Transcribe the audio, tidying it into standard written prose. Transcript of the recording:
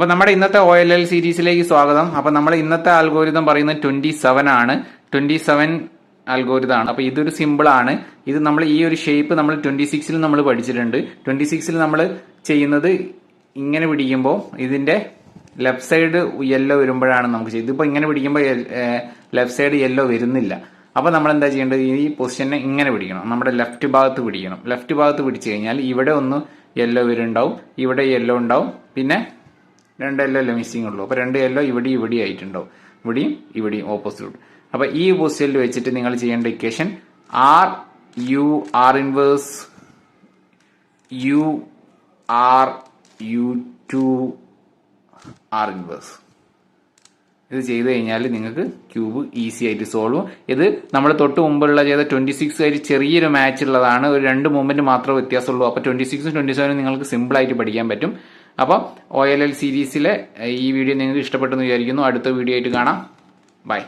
അപ്പോൾ നമ്മുടെ ഇന്നത്തെ OLL സീരീസിലേക്ക് സ്വാഗതം. അപ്പോൾ നമ്മൾ ഇന്നത്തെ അൽഗോരിതം പറയുന്നത് 27 ആണ്. 27 അൽഗോരിതം ആണ്. അപ്പോൾ ഇതൊരു സിമ്പിൾ ആണ്. ഇത് നമ്മൾ ഈ ഒരു ഷേപ്പ് നമ്മൾ 26ൽ നമ്മൾ പഠിച്ചിട്ടുണ്ട്. 26ൽ നമ്മൾ ചെയ്യുന്നത് ഇങ്ങനെ പിടിക്കുമ്പോൾ ഇതിന്റെ ലെഫ്റ്റ് സൈഡ് യെല്ലോ വരുമ്പോഴാണ് നമുക്ക് ചെയ്യുന്നത്. ഇതിപ്പോൾ ഇങ്ങനെ പിടിക്കുമ്പോൾ ലെഫ്റ്റ് സൈഡ് യെല്ലോ വരുന്നില്ല. അപ്പോൾ നമ്മൾ എന്താ ചെയ്യേണ്ടത്, ഈ പൊസിഷനെ ഇങ്ങനെ പിടിക്കണം, നമ്മുടെ ലെഫ്റ്റ് ഭാഗത്ത് പിടിക്കണം. ലെഫ്റ്റ് ഭാഗത്ത് പിടിച്ചു കഴിഞ്ഞാൽ ഇവിടെ ഒന്ന് യെല്ലോ വരുന്നുണ്ടാവും, ഇവിടെ യെല്ലോ ഉണ്ടാവും, പിന്നെ 2 യെല്ലോ അല്ലേ മിസ്സിംഗ് ഉള്ളൂ. അപ്പോൾ 2 യെല്ലോ ഇവിടെ ആയിട്ടുണ്ടാവും, ഇവിടെയും ഓപ്പോസിറ്റ്. അപ്പോൾ ഈ പൊസിഷനിൽ വെച്ചിട്ട് നിങ്ങൾ ചെയ്യേണ്ട equation R inverse U2 R inverse. ഇത് ചെയ്ത് കഴിഞ്ഞാൽ നിങ്ങൾക്ക് ക്യൂബ് ഈസി ആയിട്ട് സോൾവ്. ഇത് നമ്മൾ തൊട്ട് മുമ്പുള്ള ചെയ്ത 26 ആയിട്ട് ചെറിയൊരു മാച്ച് ഉള്ളതാണ്. ഒരു 2 മൂവ്മെന്റ് മാത്രമേ വ്യത്യാസമുള്ളൂ. അപ്പോൾ 26ഉം 27ഉം നിങ്ങൾക്ക് സിമ്പിൾ ആയിട്ട് പഠിക്കാൻ പറ്റും. അപ്പോൾ OLL സീരീസിലെ ഈ വീഡിയോ നിങ്ങൾക്ക് ഇഷ്ടപ്പെട്ടെന്ന് വിചാരിക്കുന്നു. അടുത്ത വീഡിയോ ആയിട്ട് കാണാം. ബൈ.